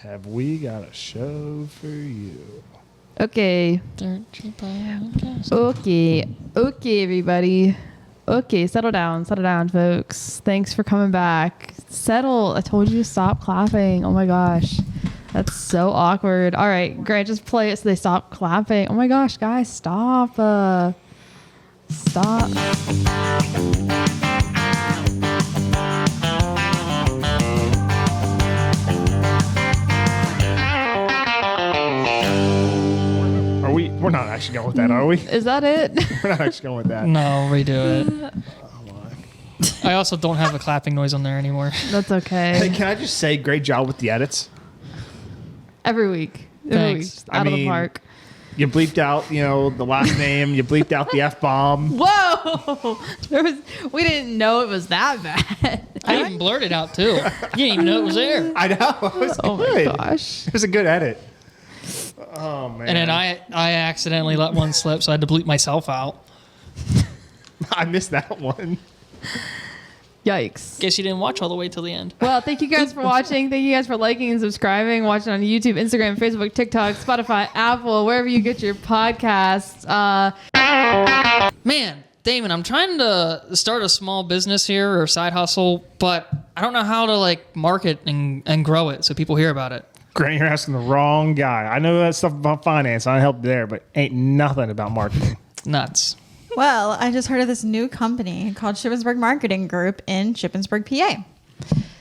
Have we got a show for you? Okay. Okay, everybody. Okay, settle down, folks. Thanks for coming back. Settle. I told you to stop clapping. Oh my gosh. That's so awkward. All right, Grant, just play it so they stop clapping. Oh my gosh, guys, stop. Stop. We're not actually going with that, are we? Is that it? We're not actually going with that. No, redo it. I also don't have a clapping noise on there anymore. That's Hey, okay. can I just say great job with the edits? Every week. Thanks. Out of the park. You bleeped out, the last name. You bleeped out the F-bomb. Whoa! We didn't know it was that bad. I even blurred it out too. You didn't even know it was there. I know. It was Oh my good. gosh. It was a good edit. Oh, man. And then I accidentally let one slip, so I had to bleep myself out. I missed that one. Yikes. Guess you didn't watch all the way till the end. Well, thank you guys for watching. Thank you guys for liking and subscribing, watching on YouTube, Instagram, Facebook, TikTok, Spotify, Apple, wherever you get your podcasts. Man, Damon, I'm trying to start a small business here or side hustle, but I don't know how to market and grow it so people hear about it. Grant, you're asking the wrong guy. I know that stuff about finance. I help there, but ain't nothing about marketing. Nuts. Well, I just heard of this new company called Shippensburg Marketing Group in Shippensburg, PA.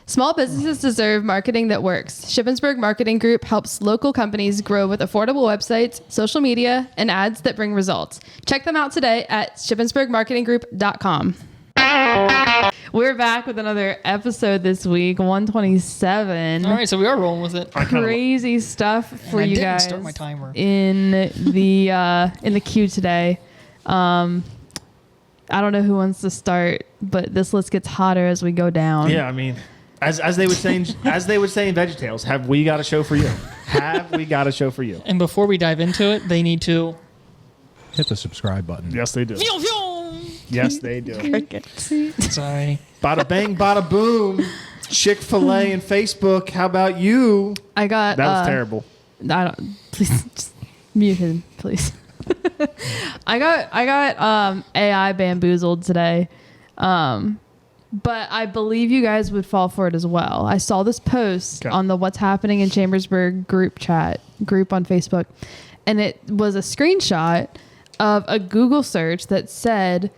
Small businesses deserve marketing that works. Shippensburg Marketing Group helps local companies grow with affordable websites, social media, and ads that bring results. Check them out today at shippensburgmarketinggroup.com. We're back with another episode this week, 127. All right, so we are rolling with it. Crazy stuff for I you didn't guys start my timer. in the queue today. I don't know who wants to start, but this list gets hotter as we go down. Yeah, I mean, as they would say in VeggieTales, have we got a show for you? Have we got a show for you? And before we dive into it, they need to hit the subscribe button. Yes, they do. Yes, they do. Sorry. Bada bang, bada boom. Chick-fil-A and Facebook. How about you? I got That was terrible. I don't. Please just mute him, please. I got AI bamboozled today, but I believe you guys would fall for it as well. I saw this post on the What's Happening in Chambersburg group on Facebook, and it was a screenshot of a Google search that said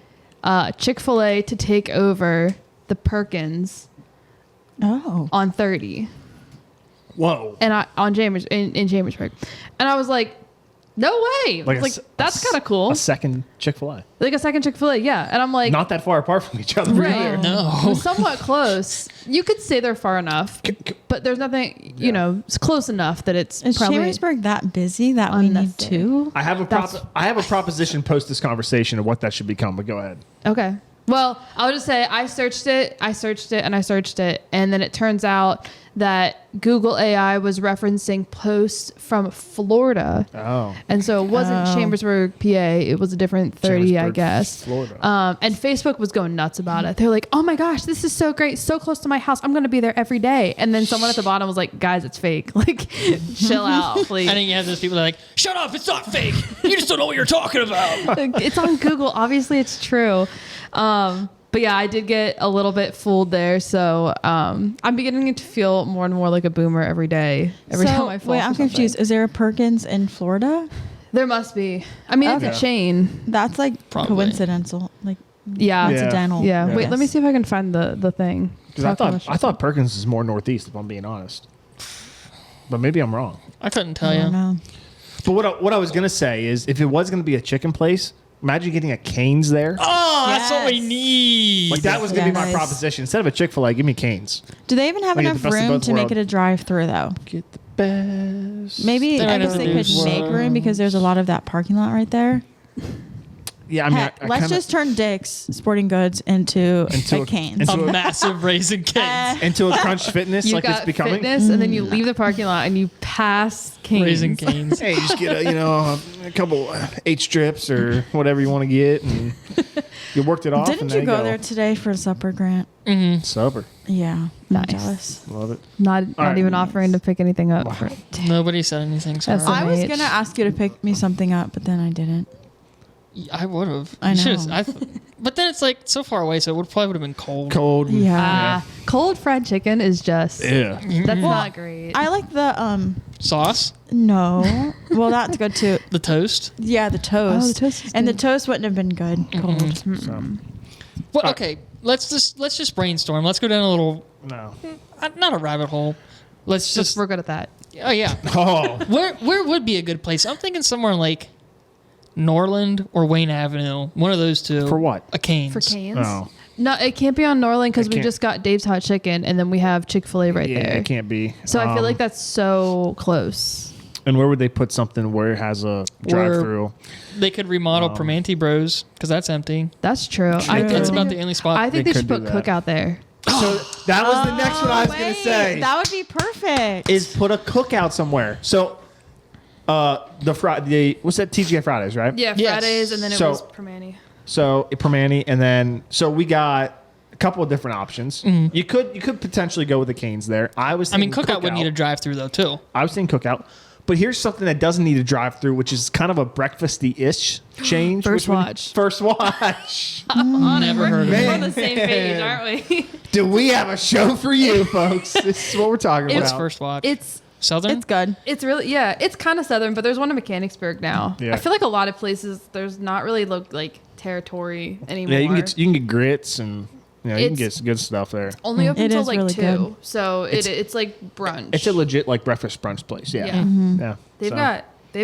Chick-fil-A to take over the Perkins on 30. Whoa. And on in Chambersburg, and I was like, no way! That's kind of cool. A second Chick-fil-A. Like a second Chick-fil-A, yeah. And I'm like, Not that far apart from each other. right? either. No. Somewhat close. You could say they're far enough, but there's nothing. It's close enough that it's Is probably Chambersburg that busy that we need unnecessary. two? I have a proposition post this conversation of what that should become, but go ahead. Okay. Well, I'll just say I searched it, and then it turns out that Google AI was referencing posts from Florida. Oh. And so it wasn't Chambersburg, PA. It was a different 30, I Chambersburg, guess. Florida. And Facebook was going nuts about it. They're like, oh my gosh, this is so great. So close to my house. I'm going to be there every day. And then someone at the bottom was like, guys, it's fake. Like, chill out, please. I think you have those people that are like, shut up, it's not fake. You just don't know what you're talking about. It's on Google. Obviously, it's true. But yeah, I did get a little bit fooled there. So I'm beginning to feel more and more like a boomer every day. Every time I fall. Wait, I'm confused. Is there a Perkins in Florida? There must be. I mean, it's a chain. That's Probably. coincidental. Yeah. Incidental. Yeah. Yeah. Wait, let me see if I can find the thing. Because I thought Perkins is more northeast, if I'm being honest. But maybe I'm wrong. I couldn't tell I don't you. know. But what I was going to say is if it was going to be a chicken place, imagine getting a Cane's there. Oh, that's what we Yes. need. Like that was going to be my nice. proposition. Instead of a Chick-fil-A, give me Cane's. Do they even have Like, get enough the best of room both to make worlds. it a drive-through though? Get the best. Maybe They I might guess have they to could do make some- room because there's a lot of that parking lot right there. Yeah, I mean, Heck, I let's kinda- just turn Dick's Sporting Goods into Into a a- Cane's. into A massive Raisin Cane's. into a Crunch Fitness You like got it's becoming. fitness, and then you leave the parking lot and you pass Cane's. Raisin Cane's. Hey, just get a couple H strips or whatever you want to get. And You worked it off. Didn't and you there go there today for supper, Grant? Sober. Yeah. Nice. I'm jealous. Love it. Not right. even offering to pick anything up. Nobody said anything. Sorry. That's I was H. gonna ask you to pick me something up, but then I didn't. I would have. I know. But then it's like so far away, so it probably would have been cold. Cold. and- Yeah. Cold fried chicken is just Yeah. that's not great. I like the Sauce, no. Well, that's good too. the toast. Yeah, the toast. Oh, the toast is and the good. toast wouldn't have been good cold. So, Well, okay. Let's just brainstorm. Let's go down a little, no. not a rabbit hole. Let's just. We're good at that. Oh yeah. Oh. Where would be a good place? I'm thinking somewhere like Norland or Wayne Avenue. One of those two. For what? A Cane's. For Canes? Oh. No, it can't be on Norland because It we can't. just got Dave's Hot Chicken and then we have Chick-fil-A right Yeah, there. it can't be. So I feel like Um, that's so close. And where would they put something where it has a drive-through? They could remodel Permanente Bros because that's empty. That's true. I That's think about the only spot. I think They they should could put do Cook that. out there. So that was the next one I was going to Wait, say. that would be perfect. Is put a cookout somewhere. So, the what's that? TGI Fridays, right? Yeah, Yes. Fridays and then it So- was Permani. So Permani, and then so we got a couple of different options. You could potentially go with the Canes there. I was. I mean, thinking Cookout would need a drive-through though too. I was thinking cookout. But here's something that doesn't need a drive-through, which is kind of a breakfasty-ish change. First which would- Watch. First Watch. Never heard of it. We're on the same page, aren't we? Do we have a show for you, folks? This is what we're talking What's about. First Watch? It's Southern. it's good. It's really it's kind of southern, but there's one in Mechanicsburg now. Yeah. I feel like a lot of places there's not really like territory anymore. Yeah, you can get grits and you can It's- get some good stuff there. only open It until is like really 2, good. so it's like brunch. It's a legit like breakfast brunch place. Yeah, Yeah. yeah. They've So,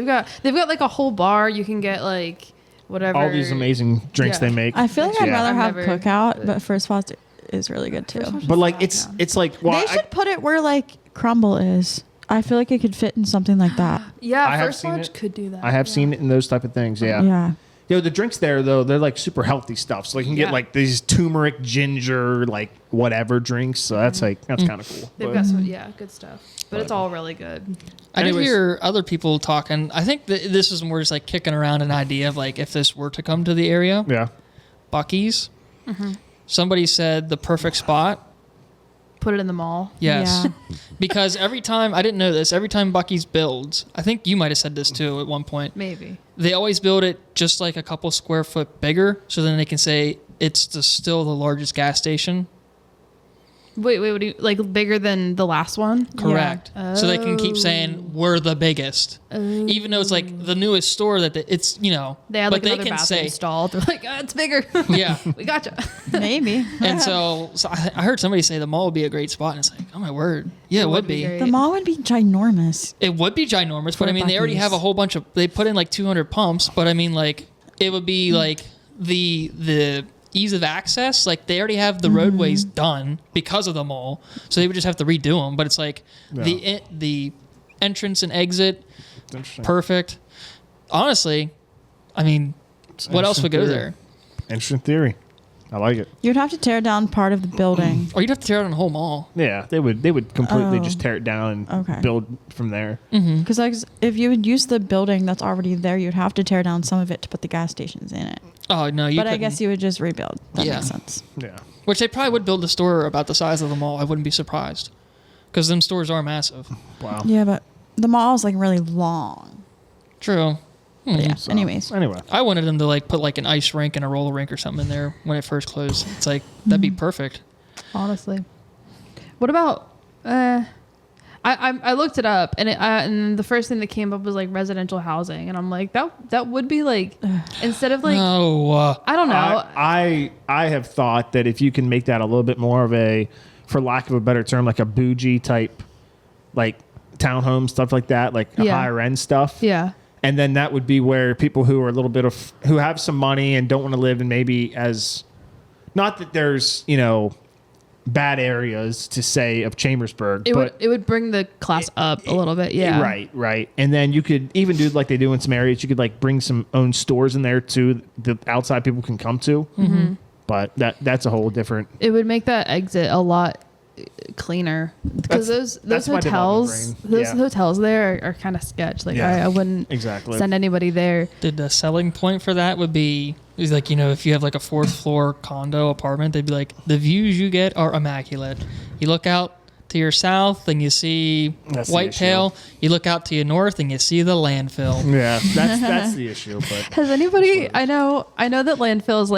got like a whole bar. You can get like whatever. all these amazing drinks Yeah. they make. I feel like I'd Yeah. rather I've have never- cookout, but First Watch is really good too. First Watch But like Yeah. it's like well, They should put it where like Crumble is. I feel like it could fit in something like that. Yeah, I have First seen Watch it. could do that. I have yeah. seen it in those type of things. Yeah. Yeah. Yo, the drinks there though, they're like super healthy stuff. So like you can Yeah. get like these turmeric, ginger, like whatever drinks. So that's like that's kind of cool. They've But- got some good stuff, but it's all really good. I did Anyways. hear other people talking. I think that this is more just like kicking around an idea of like if this were to come to the area, yeah. Buc-ee's. Somebody said the perfect spot. Put it in the mall. Yes. Yeah. Because every time, I didn't know this, every time Buc-ee's builds, I think you might have said this too at one point, Maybe. they always build it just like a couple square foot bigger so then they can say it's still the largest gas station. Wait, what do you like bigger than the last one? Correct. So they can keep Oh. saying we're the biggest. Even though it's like the newest store that it's, They had like but another bathroom installed. They're like, it's bigger. yeah. We gotcha. Maybe. And so I heard somebody say the mall would be a great spot, and it's like, oh my word, yeah, it would be. great. The mall would be ginormous. It would be ginormous, but I mean, they already Buc-ee's. have a whole bunch of. They put in like 200 pumps, but I mean, like it would be like the ease of access. Like they already have the roadways done because of the mall, so they would just have to redo them. But it's like the entrance and exit, It's interesting. perfect. Honestly, I mean, what else would go theory. there? Interesting theory. I like it. You'd have to tear down part of the building. Or you'd have to tear down the whole mall. Yeah, they would completely Oh. just tear it down and Okay. build from there. Because like, if you would use the building that's already there, you'd have to tear down some of it to put the gas stations in it. Oh no, you. But I couldn't. guess you would just rebuild. That Yeah. makes sense. Yeah. Which they probably would build a store about the size of the mall. I wouldn't be surprised, because them stores are massive. Wow. Yeah, but the mall is like really long. True. But yeah. So, Anyways. Anyway. I wanted them to like put like an ice rink and a roller rink or something in there when it first closed. It's like that'd be perfect. Honestly. What about I looked it up and the first thing that came up was like residential housing and I'm like that would be like instead of like No, I don't know. I have thought that if you can make that a little bit more of a, for lack of a better term, like a bougie type, like townhome stuff like that, like a Yeah. higher end stuff. Yeah. And then that would be where people who are a little bit of, who have some money and don't want to live in maybe as, not that there's, bad areas to say of Chambersburg, but It would bring the class up a little bit. Yeah. Right. And then you could even do like they do in some areas. You could like bring some own stores in there too, the outside people can come to. Mm-hmm. But that's a whole different. It would make that exit a lot cleaner because That's those my development hotels brain. those Yeah. hotels there are kind of sketch. Like Yeah. I wouldn't Exactly. send anybody there. the selling point for that would be It's like, if you have like a 4th floor condo apartment, they'd be like, the views you get are immaculate. You look out to your south and you see That's the Whitetail. You look out to your north and you see the landfill. Yeah, that's the issue. But Has anybody? I know that landfills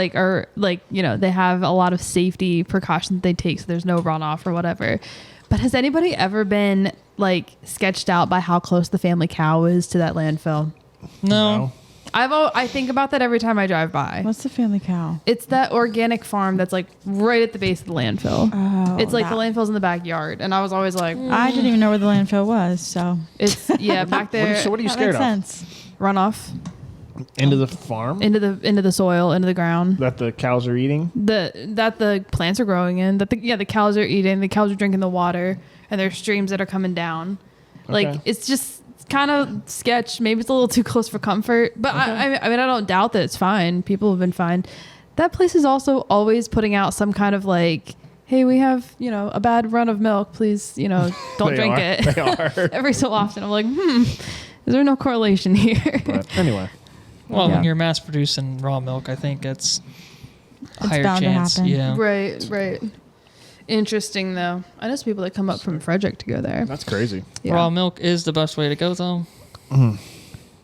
they have a lot of safety precautions they take, so there's no runoff or whatever. But has anybody ever been like sketched out by how close the family cow is to that landfill? No. I think about that every time I drive by. What's the family cow? It's that organic farm that's like right at the base of the landfill. Oh, It's like that- the landfill's in the backyard, and I was always like, I didn't even know where the landfill was, so it's back there. So what are you that scared makes of? sense. Runoff Into the farm into the soil, into the ground. that the cows are eating. That the plants are growing in. That the cows are eating. The cows are drinking the water, and there's streams that are coming down. Like Okay. it's just kind of sketch. Maybe it's a little too close for comfort, but I mean I don't doubt that it's fine. People have been fine. That place is also always putting out some kind of like, hey, we have a bad run of milk. Please don't They drink are. it. They are. Every so often, I'm like, is there no correlation here? But anyway, Well, Yeah. when you're mass producing raw milk, I think it's a It's higher bound to chance. happen. Yeah. Right. Interesting though. I know some people that come up from Frederick to go there. that's crazy. Yeah. Raw milk is the best way to go, though.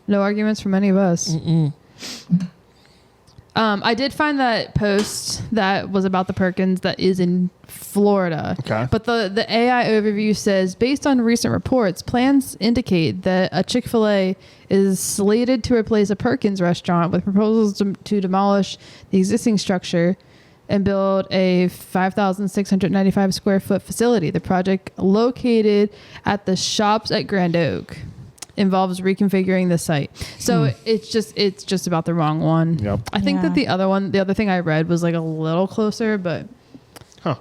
No arguments from any of us. Mm-mm. I did find that post that was about the Perkins that is in Florida. Okay. But the AI overview says, based on recent reports, plans indicate that a Chick-fil-A is slated to replace a Perkins restaurant with proposals to demolish the existing structure and build a 5,695 square foot facility. The project, located at the Shops at Grand Oak, involves reconfiguring the site. So it's just about the wrong one. Yep. I think Yeah. that the other thing I read was like a little closer, but Huh.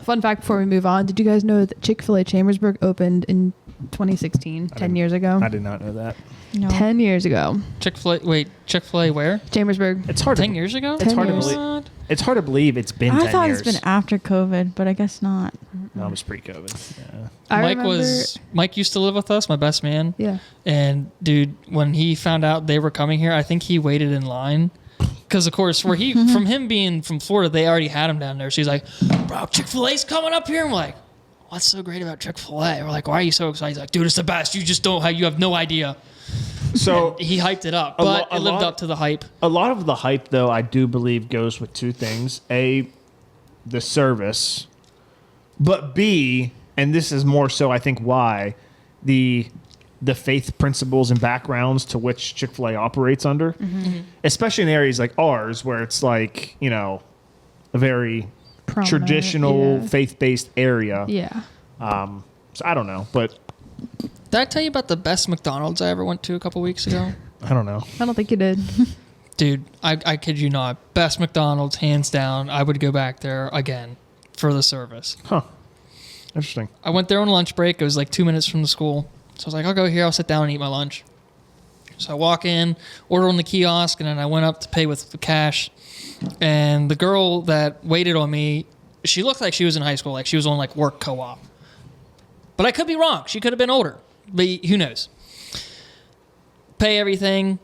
fun fact before we move on, did you guys know that Chick-fil-A Chambersburg opened in 2016, 10 years ago? I did not know that. No. 10 years ago. Chick-fil-A where? Chambersburg. It's hard 10 to years ago? It's hard to years. believe. What? It's hard to believe it's been 10 I thought years. it's been after COVID, but I guess not. No, it was pre-COVID. Yeah. I Mike used to live with us, my best man. Yeah. And dude, when he found out they were coming here, I think he waited in line. Because of course, from him being from Florida, they already had him down there. So he's like, "Bro, Chick-fil-A's coming up here." I'm like, "What's so great about Chick-fil-A?" We're like, "Why are you so excited?" He's like, "Dude, it's the best. You have no idea." So He hyped it up, A but lo- a it lived lot- up to the hype. a lot of the hype, though, I do believe goes with two things: A, the service, but B, and this is more so, I think, why the faith principles and backgrounds to which Chick-fil-A operates under, especially in areas like ours, where it's like a very Prominent, traditional yeah. faith-based area. Yeah. So I don't know, but Did I tell you about the best McDonald's I ever went to a couple weeks ago? I don't know. I don't think you did. Dude, I kid you not. Best McDonald's, hands down. I would go back there again for the service. Huh. Interesting. I went there on lunch break. It was like 2 minutes from the school. So I was like, I'll go here. I'll sit down and eat my lunch. So I walk in, order on the kiosk, and then I went up to pay with the cash. And the girl that waited on me, she looked like she was in high school, like she was on like work co-op. But I could be wrong. She could have been older. But who knows? Pay everything.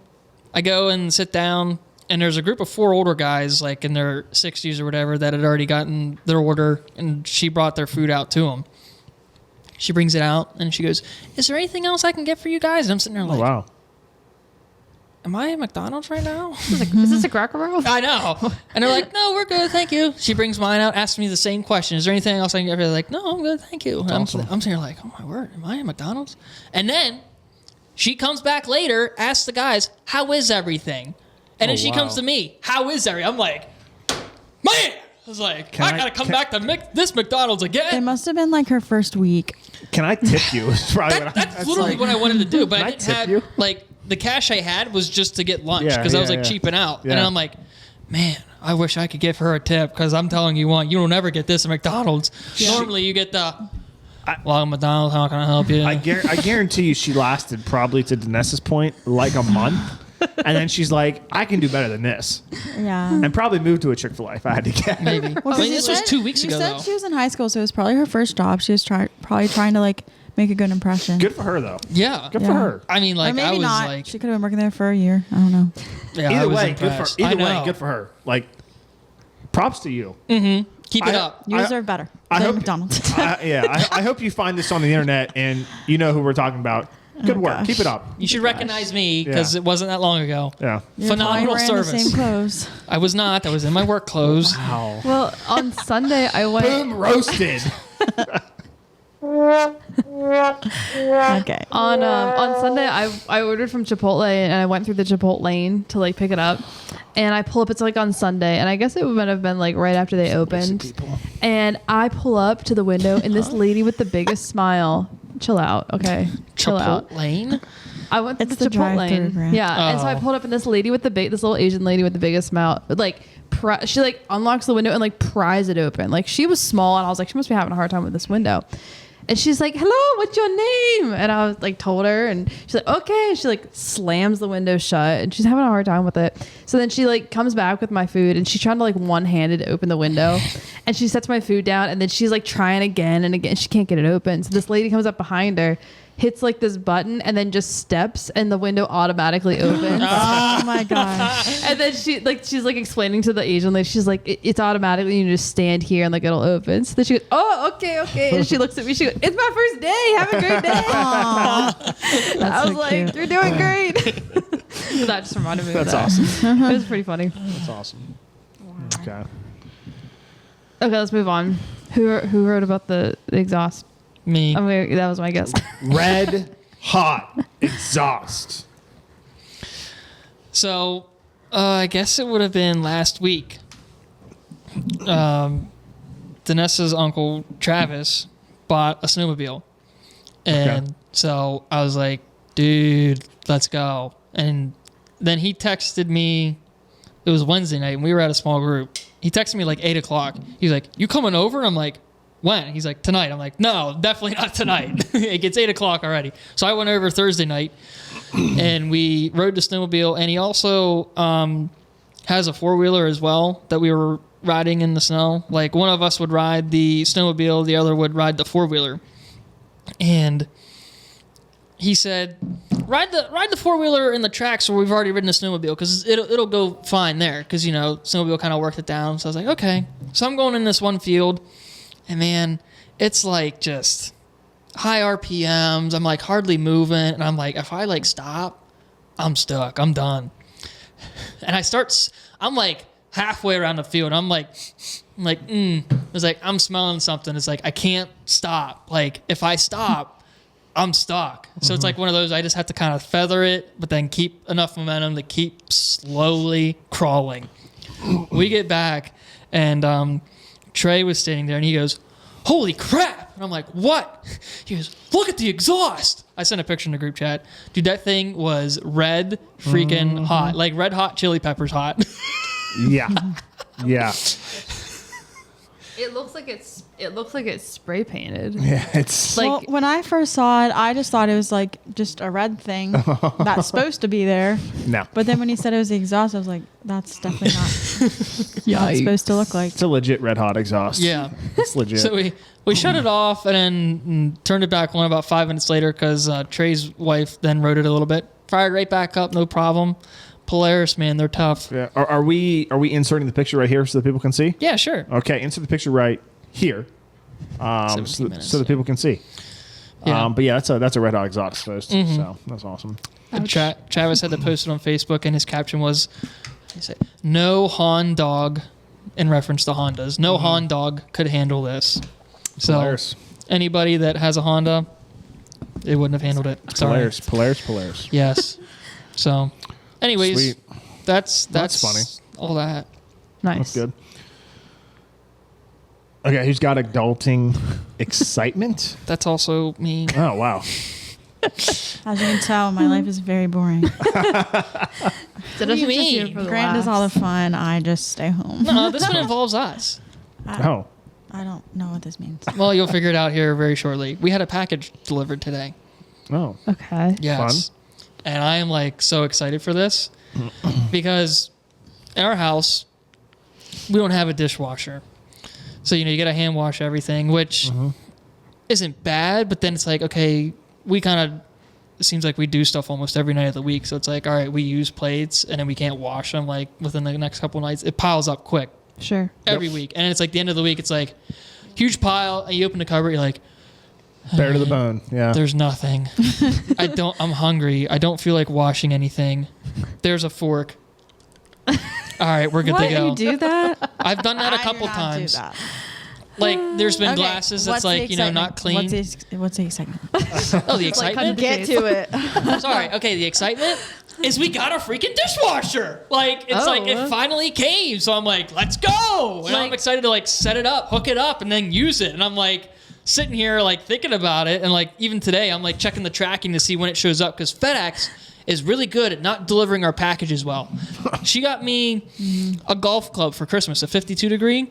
I go and sit down, and there's a group of 4 older guys, like in their 60s or whatever, that had already gotten their order, and she brought their food out to them. She brings it out, and she goes, "Is there anything else I can get for you guys?" And I'm sitting there Oh, like, wow. "Am I at McDonald's right now?" Is this a Cracker Barrel? I know. And they're like, "No, we're good, thank you." She brings mine out, asks me the same question. "Is there anything else I can get for you?" They're like, "No, I'm good, thank you." And I'm sitting there like, "Oh my word, am I at McDonald's?" And then she comes back later, asks the guys, "How is everything?" And then she wow. comes to me, "How is everything?" I'm like, "Man!" I was like, Can I I- gotta come can- back to this McDonald's It again. must have been like her first week. Can I tip you? Is probably what That's literally what I wanted to do, but Can I I didn't tip have you? like the cash I had was just to get lunch Yeah, because I was yeah, like yeah. cheaping out, and Yeah. I'm like, man, I wish I could give her a tip because I'm telling you what, you don't ever get this at McDonald's. Normally you get the, "Well, McDonald's, how can I help you?" I guarantee you she lasted probably to Danessa's point like a month. And then she's like, I can do better than this. Yeah. And probably moved to a Chick-fil-A if I had to guess. Maybe. Well, I mean, you this was said- 2 weeks you ago said though. she was in high school, so it was probably her first job. She was probably trying to like make a good impression. Good for her though. Yeah. Good for Yeah. her. I mean, like or maybe I was not. like, She could have been working there for a year. I don't know. yeah, I Either was way, impressed. good for I either way, know. good for her. Like, props to you. Keep it I- up. You I- deserve better. I Than hope- McDonald's. I hope you find this on the internet and you know who we're talking about. Good work. gosh. Keep it up. You should recognize me because Yeah. it wasn't that long ago. Yeah. Phenomenal Probably wearing service. The same clothes. I was not. I was in my work clothes. Wow. Well, on Sunday I went. Boom roasted. Okay. On Sunday, I ordered from Chipotle and I went through the Chipotle lane to like pick it up, and I pull up. It's like on Sunday, and I guess it would have been like right after they opened. And I pull up to the window, and this lady with the biggest smile. Chill out, okay? Chill out. Lane. I went to It's the the Chipotle drive-thru lane. brand. Yeah, and so I Oh. pulled up, and this lady with this little Asian lady with the biggest smile, like she like unlocks the window and like pries it open. Like she was small, and I was like, she must be having a hard time with this window. And she's like, "Hello, what's your name?" And I was like, told her, and she's like, "Okay." And she like slams the window shut, and she's having a hard time with it. So then she like comes back with my food, and she's trying to like one-handed open the window, and she sets my food down, and then she's like trying again and again. She can't get it open. So this lady comes up behind her, hits like this button, and then just steps, and the window automatically opens. Oh my gosh. And then she's like explaining to the Asian lady, she's like, it's automatically, you just stand here and like it'll open. So then she goes, "Oh, okay. And she looks at me, she goes, "It's my first day. Have a great day." I was so like, cute. "You're doing great." But that just reminded me That's of that. awesome. It was pretty funny. That's awesome. Okay. Okay, let's move on. Who heard about the exhaust? Me. That was my guess. Red hot exhaust. So, I guess it would have been last week. Danessa's uncle Travis bought a snowmobile, and Okay. so I was like, "Dude, let's go!" And then he texted me. It was Wednesday night, and we were at a small group. He texted me like 8:00. He's like, "You coming over?" And I'm like, "When?" He's like, "Tonight." I'm like, "No, definitely not tonight." It gets 8:00 already. So I went over Thursday night, and we rode the snowmobile. And he also has a 4-wheeler as well that we were riding in the snow. Like one of us would ride the snowmobile, the other would ride the 4-wheeler. And he said, ride the 4-wheeler in the tracks where we've already ridden the snowmobile because it'll go fine there because, you know, snowmobile kind of worked it down. So I was like, okay. So I'm going in this one field, and man, it's like just high RPMs. I'm like hardly moving, and I'm like, if I like stop, I'm stuck. I'm done. And I'm like halfway around the field. I'm like, It's like, I'm smelling something. It's like, I can't stop. Like, if I stop, I'm stuck. So it's like one of those, I just have to kind of feather it, but then keep enough momentum to keep slowly crawling. We get back, and Trey was standing there, and he goes, "Holy crap!" And I'm like, "What?" He goes, "Look at the exhaust." I sent a picture in the group chat. Dude, that thing was red freaking hot. Like red hot chili peppers hot. Yeah. Yeah. It looks like it's spray painted. Yeah. It's Like Well, when I first saw it, I just thought it was like just a red thing that's supposed to be there. no. But then when he said it was the exhaust, I was like, that's definitely not what it's supposed to look like. It's a legit red hot exhaust. Yeah. It's legit. So we shut it off and then turned it back on about 5 minutes later because Trey's wife then rode it a little bit. Fired right back up, no problem. Polaris, man, they're tough. yeah. Are we inserting the picture right here so that people can see? Yeah, sure. Okay, insert the picture right here, 17 minutes, so that people can see. Yeah. But yeah, that's a red hot exhaust post. So that's awesome. And Travis had to post it on Facebook, and his caption was, he said, "No Hon dog," in reference to Hondas. No Hon dog could handle this. So Polaris. anybody that has a Honda, it wouldn't have handled it. Sorry. Polaris. Yes. So, anyways, Sweet. that's funny. all that. nice. That's good. Okay, who's got adulting excitement? That's also me. Oh wow. As you can tell, my life is very boring. So do you just here mean? for the Grant does all the laughs. fun. I just stay home. No, this one involves us. Oh. I don't know what this means. Well, you'll figure it out here very shortly. We had a package delivered today. Oh. Okay. Yes. And I am like so excited for this because in our house, we don't have a dishwasher. So, you know, you got to hand wash everything, which isn't bad, but then it's like, okay, we kind of, it seems like we do stuff almost every night of the week. So it's like, all right, we use plates and then we can't wash them like within the next couple nights. It piles up quick Sure. every week. And it's like the end of the week, it's like huge pile. And you open the cupboard, you're like, Bare to the bone. Yeah. there's nothing. I'm hungry. I don't feel like washing anything. There's a fork. All right, we're good What? to go. You do that? I've done that a I do couple not do times. that. Like there's been Okay, glasses that's what's the like, you know, not excitement? clean. What's the excitement? Oh, the excitement? Get to it. Sorry. Okay, the excitement is we got a freaking dishwasher. Like it's like it finally came. So I'm like, let's go. And I'm Like- excited to like set it up, hook it up, and then use it. And I'm like sitting here like thinking about it. And like even today, I'm like checking the tracking to see when it shows up because FedEx is really good at not delivering our packages well. She got me a golf club for Christmas, a 52 degree.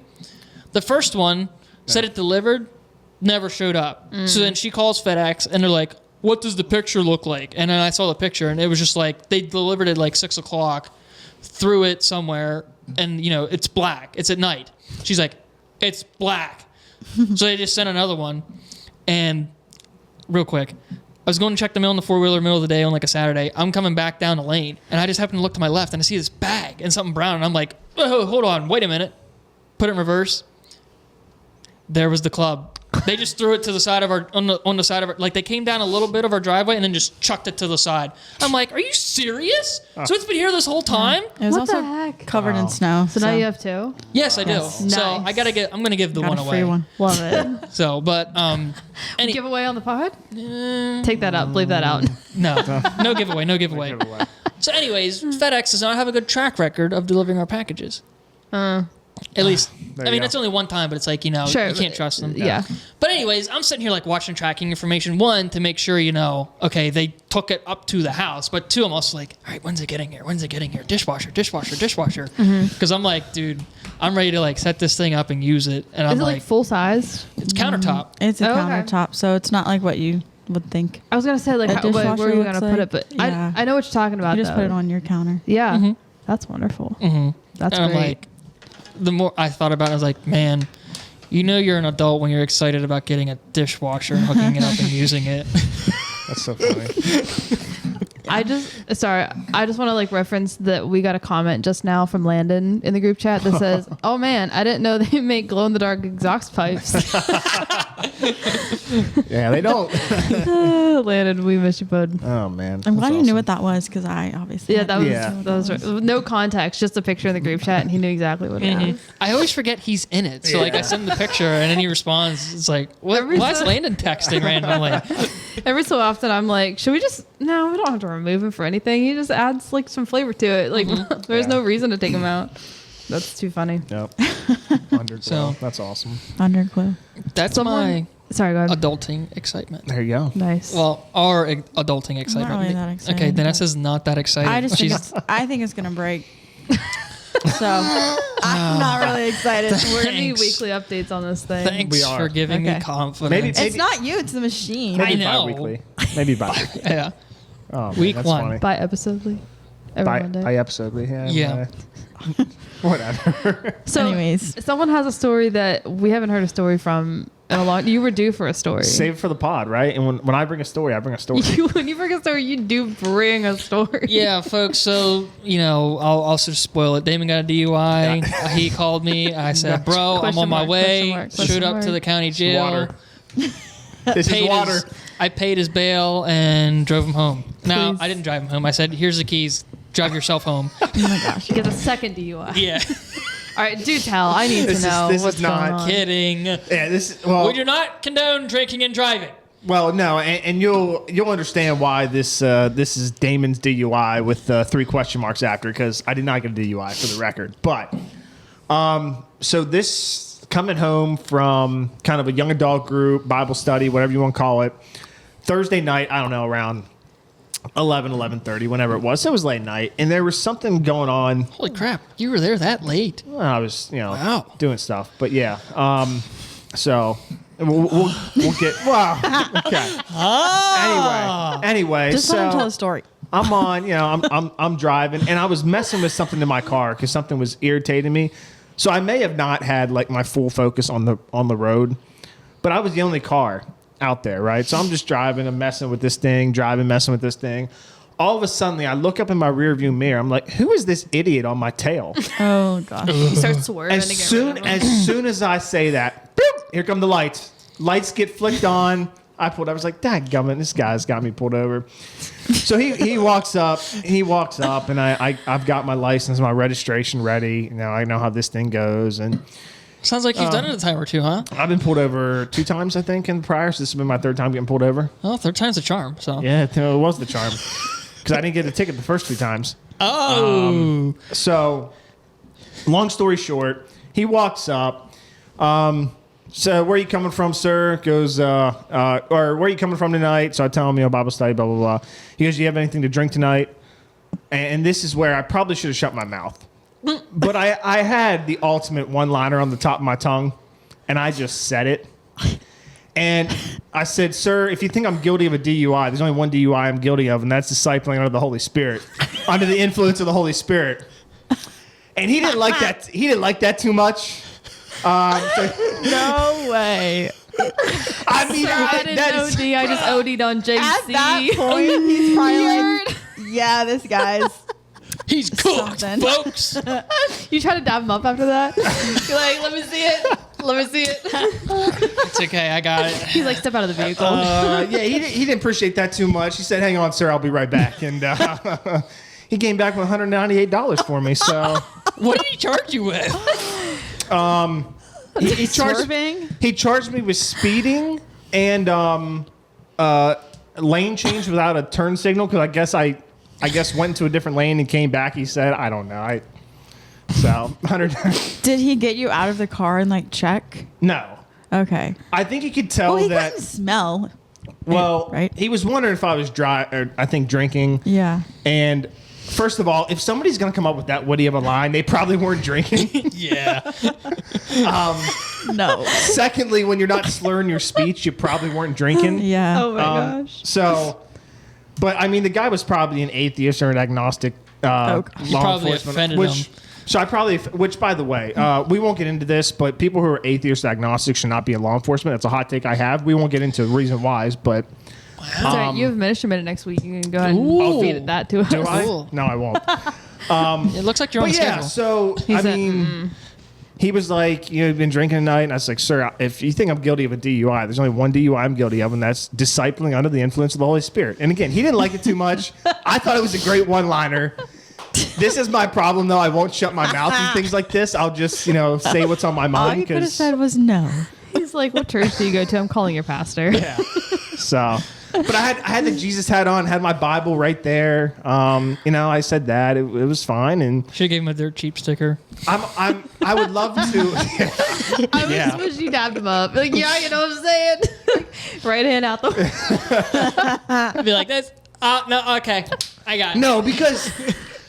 The first one said it delivered, never showed up. So then she calls FedEx and they're like, what does the picture look like? And then I saw the picture and it was just like, they delivered it like 6 o'clock, threw it somewhere and you know, it's black. It's at night. She's like, it's black. So they just sent another one. And real quick, I was going to check the mail in the four-wheeler middle of the day on like a Saturday. I'm coming back down the lane and I just happen to look to my left and I see this bag and something brown and I'm like, oh, hold on, wait a minute. Put it in reverse. There was the club. They just threw it to the side of our on the side of our, like they came down a little bit of our driveway and then just chucked it to the side. I'm like, are you serious? So it's been here this whole time? It was What the also heck? covered in snow. So now you have two. Yes, I do. Yes. So Nice. I'm gonna give the got one a away. free one. Love it. So, but any Giveaway on the pod? Take that out. Bleep that out. no giveaway, no giveaway. Giveaway. So, anyways, FedEx does not have a good track record of delivering our packages. At least, There I you mean, go. it's only one time, but it's like, you know, Sure. you can't trust them. Yeah. But anyways, I'm sitting here like watching tracking information. One, to make sure, you know, okay, they took it up to the house. But two, I'm also like, all right, when's it getting here? When's it getting here? Dishwasher, dishwasher, dishwasher. Because I'm like, dude, I'm ready to like set this thing up and use it. And I'm Is it like, like full size? it's countertop. It's a Oh, okay. countertop, so it's not like what you would think. I was gonna say like A how, where dishwasher are you looks gonna put like- it, but yeah. I know what you're talking about. You just though. put it on your counter. Yeah, that's wonderful. That's And I'm great. like, the more I thought about it, I was like, man, you know you're an adult when you're excited about getting a dishwasher and hooking it up and using it. That's so funny. I just want to like reference that we got a comment just now from Landon in the group chat that says, "Oh man, I didn't know they make glow in the dark exhaust pipes." Yeah, they don't. Landon, we miss you, bud. Oh man. I'm glad That's you knew awesome. what that was because I obviously Yeah, had that no was Yeah. idea what that was right. No context, just a picture in the group chat, and he knew exactly what it was. I always forget he's in it. So like I send him the picture and then he responds. It's like, what? Every Why is time- Landon texting randomly? Every so often, I'm like, should we just? No, we don't have to remove him for anything. He just adds like some flavor to it. Like, there's Yeah. no reason to take him out. That's too funny. Yep. Underglow. So- That's awesome. Underglow. That's Someone- Sorry, go ahead. adulting excitement. There you go. Nice. Well, our adulting excitement. really that excited, Okay, Vanessa's but- not that excited. I just think She's I think it's gonna break. So I'm not really excited. We're gonna need thanks. weekly updates on this thing. thanks We are. for giving me Okay. confidence. Maybe- It's not you. It's the machine. Maybe I know. bi-weekly. Maybe bi-weekly. Yeah. Oh, man, Week that's one. funny. Bi-episodely. Every Monday. Bi-episodely. Yeah. Yeah. Whatever. So, Anyways. someone has a story that we haven't heard a story from in a long. You were due for a story. Save it for the pod, right? And when I bring a story, I bring a story. When you bring a story, you do bring a story. Yeah, folks. So you know, I'll also spoil it. Damon got a DUI. He called me. I said, "Bro, I'm Question on my mark, way." question mark, Showed question up to mark. the county jail. Water. This is Paid water. I paid his bail and drove him home. Now Please. I didn't drive him home. I said, "Here's the keys. Drive yourself home." Oh my gosh. You get a second DUI. Yeah, All right, do tell. I need This to is- know this is what's not going on. kidding. Yeah. This. Well. We do not condone drinking and driving. Well, no, and you'll understand why this is Damon's DUI with 3 question marks after, because I did not get a DUI for the record. But so this coming home from kind of a young adult group, Bible study, whatever you want to call it, Thursday night, I don't know, around 11:30, whenever it was. So it was late night, and there was something going on. Holy crap! You were there that late. Well, I was, Wow. doing stuff, but yeah. So we'll get wow. Okay. Anyway. Just so let him tell the story. I'm on, I'm driving, and I was messing with something in my car because something was irritating me. So I may have not had like my full focus on the road, but I was the only car, out there, right? So I'm just driving and messing with this thing, messing with this thing. All of a sudden, I look up in my rear view mirror. I'm like, who is this idiot on my tail? Oh gosh. You start swerving As to get soon rid of them. as soon as I say that, boop, here come the lights. Lights get flicked on. I pulled over. I was like, dadgummit, this guy's got me pulled over. So he walks up. He walks up, and I've got my license, my registration ready. Now I know how this thing goes, and Sounds like you've done it a time or two, huh? I've been pulled over 2 times, I think, in the prior. So this has been my 3rd time getting pulled over. Well, 3rd time's a charm. So. Yeah, it was the charm because I didn't get a ticket the first 2 times. Oh. So, long story short, he walks up. So, where are you coming from, sir? Goes, or where are you coming from tonight? So I tell him, Bible study, blah, blah, blah. He goes, do you have anything to drink tonight? And this is where I probably should have shut my mouth. But I had the ultimate one-liner on the top of my tongue, and I just said it. And I said, sir, if you think I'm guilty of a DUI, there's only one DUI I'm guilty of, and that's discipling under the Holy Spirit, under the influence of the Holy Spirit. And he didn't like that. He didn't like that too much. No way. I mean, I didn't OD. I just OD'd on JC. At that point, he's probably like, yeah, this guy's He's cooked, Something. folks. You try to dab him up after that? You're like, let me see it. Let me see it. It's okay. I got it. He's like, step out of the vehicle. yeah, he didn't appreciate that too much. He said, hang on, sir, I'll be right back. And he came back with $198 for me. So What did he charge you with? he charged swerving. He charged me with speeding and lane change without a turn signal because I guess went into a different lane and came back. He said, I don't know. So 100. Did he get you out of the car and like check? No, Okay. I think he could tell Well, he that. couldn't smell. Well, right? he was wondering if I was dry or I think drinking. Yeah. And first of all, if somebody's gonna come up with that witty of a line, they probably weren't drinking. Yeah. No. Secondly, when you're not slurring your speech, you probably weren't drinking. Yeah. Oh my gosh. So, but I mean, the guy was probably an atheist or an agnostic law Probably enforcement, offended him. So I probably, which by the way, we won't get into this, but people who are atheist agnostic should not be in law enforcement. That's a hot take I have. We won't get into reason whys, but That's all right. You have Minister Minute next week. You can go ahead and Ooh. feed that to us. do I? Cool. No, I won't. It looks like you're on But the yeah, schedule. so He I said, mean, he was like, you've been drinking tonight, and I was like, sir, if you think I'm guilty of a DUI, there's only one DUI I'm guilty of, and that's discipling under the influence of the Holy Spirit. And again, he didn't like it too much. I thought it was a great one-liner. This is my problem, though. I won't shut my mouth and things like this. I'll just, say what's on my All mind. you could have 'cause- said was no. He's like, what church do you go to? I'm calling your pastor. Yeah. So, but I had the Jesus hat on, had my Bible right there. I said that it was fine, and Should have gave him a dirt cheap sticker. I would love to. I was Yeah. wish you dabbed him up. Like, yeah, you know what I'm saying? Right hand out the I'd be like, this. No, okay. I got it. No, because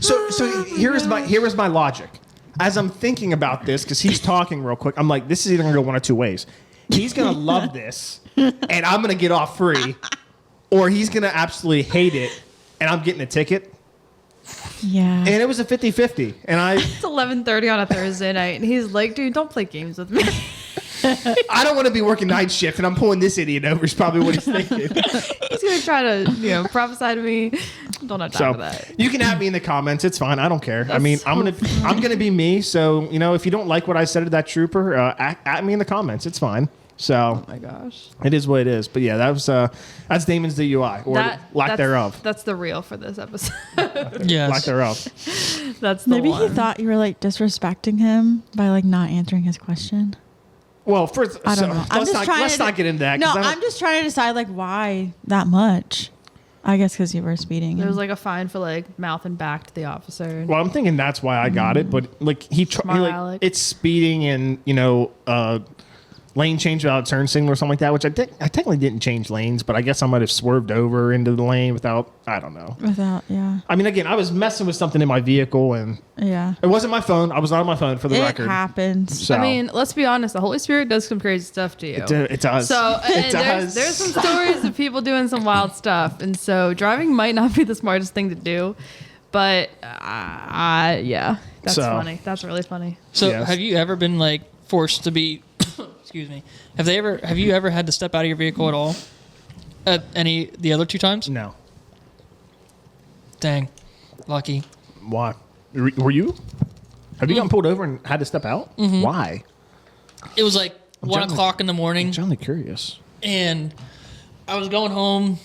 so here is my logic. As I'm thinking about this, because he's talking real quick, I'm like, this is either gonna go one of two ways. He's gonna love this, and I'm gonna get off free, or he's gonna absolutely hate it, and I'm getting a ticket. Yeah. And it was a 50-50, and It's 11:30 on a Thursday night, and he's like, "Dude, don't play games with me." I don't want to be working night shift, and I'm pulling this idiot over. Is probably what he's thinking. He's gonna try to, prophesy to me. Don't have time So for that. you can at me in the comments. It's fine. I don't care. I mean, so I'm gonna be me. So if you don't like what I said to that trooper, at me in the comments. It's fine. So Oh my gosh. it is what it is. But yeah, that's Damon's DUI or lack that's- thereof. That's the real for this episode. Yes. Lack thereof. That's the Maybe one. he thought you were like disrespecting him by like not answering his question. Well, first, I don't know. let's not get into that. No, 'cause I don't- I'm just trying to decide like why that much. I guess because you were speeding. There was like a fine for like mouth and back to the officer. Well, I'm thinking that's why I got it. But like Smart Alec. it's speeding and lane change without a turn signal or something like that. Which I technically didn't change lanes, but I guess I might have swerved over into the lane without. I don't know. without, yeah, I mean, again, I was messing with something in my vehicle, and yeah. it wasn't my phone. I was not on my phone for the It record. happens. So I mean, let's be honest. The Holy Spirit does some crazy stuff to you. it does. So it and does. there's some stories of people doing some wild stuff, and so driving might not be the smartest thing to do, but yeah, that's So- funny. That's really funny. So Yes. have you ever been like forced to be excuse me. Have you ever had to step out of your vehicle at all? At the other 2 times? No. Dang. Lucky. Why? Were you? Have you gotten pulled over and had to step out? Mm-hmm. Why? It was like I'm 1 genuinely- o'clock in the morning. I'm genuinely curious. And I was going home.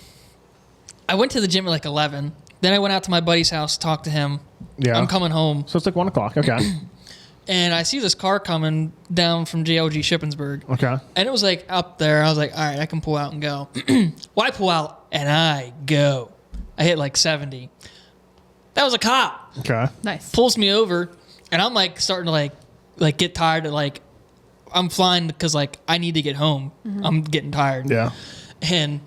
I went to the gym at like 11. Then I went out to my buddy's house to talk to him. Yeah. I'm coming home. So it's like 1 o'clock. Okay. And I see this car coming down from JLG Shippensburg. Okay. And it was like up there. I was like, all right, I can pull out and go. Well, I pull out and I go. I hit like 70. That was a cop. Okay. Nice. Pulls me over. And I'm like starting to like get tired of like, I'm flying because like I need to get home. I'm getting tired. Yeah. And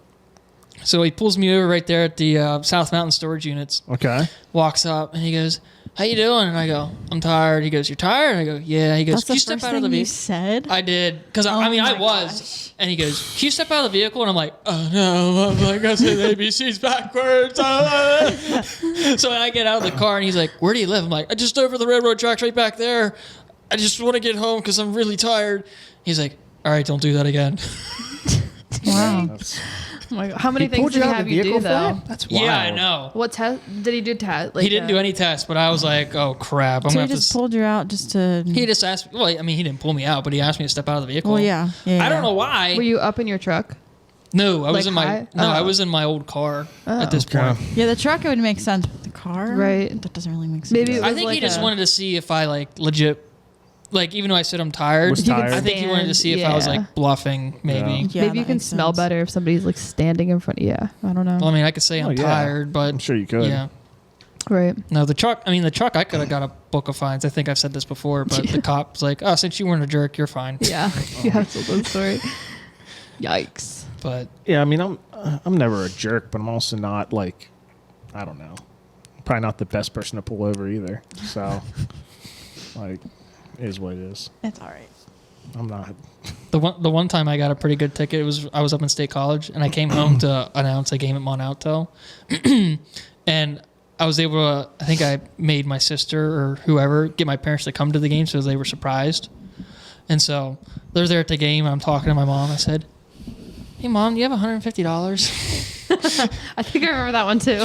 so he pulls me over right there at the South Mountain storage units. Okay. Walks up and he goes, "How you doing?" And I go, "I'm tired." He goes, "You're tired?" I go, "Yeah." He goes, That's "Can the you step first out of the thing you vehicle?" said. I did because Oh I my was. gosh. And he goes, "Can you step out of the vehicle?" And I'm like, "Oh no!" I'm like, "I said ABC's backwards." So I get out of the car and he's like, "Where do you live?" I'm like, "I just over the railroad tracks right back there. I just want to get home because I'm really tired." He's like, "All right, don't do that again." Wow. That's, Oh my God. How many he things pulled did you he out of have the you vehicle do for though? that? That's wild. Yeah, I know. What test did he do? Test? Like, He didn't do any tests, but I was like, "Oh crap!" I'm So gonna he have just to. pulled you out just to. He just asked. Well, I mean, he didn't pull me out, but he asked me to step out of the vehicle. Well, yeah. I don't know why. Were you up in your truck? No, I was Like in my high? I Oh. was in my old car at this Okay. point. Yeah, the truck it would make sense, but the car, Right. That doesn't really make sense. Maybe it I was think he like just a- wanted to see if I like legit, like even though I said I'm tired, Was tired. I think he wanted to see if I was Yeah. like bluffing, maybe. Yeah, Maybe you that can makes smell sense. better if somebody's like standing in front. Yeah, I don't know. Well, I mean, I could say I'm Oh, yeah. tired, but I'm sure you could. yeah. Right. No, the truck. I could have got a book of fines. I think I've said this before, but the cop's like, "Oh, since you weren't a jerk, you're fine." Yeah. You have told that story. Yikes. But Yeah, I mean, I'm never a jerk, but I'm also not like, I don't know, probably not the best person to pull over either. So, like, it is what it is. It's all right. I'm not. the one time I got a pretty good ticket, I was up in State College and I came home to announce a game at Monalto, and I was able to. I think I made my sister or whoever get my parents to come to the game, so they were surprised. And so they're there at the game. I'm talking to my mom. I said, "Hey, Mom, do you have $150?" I think I remember that one too.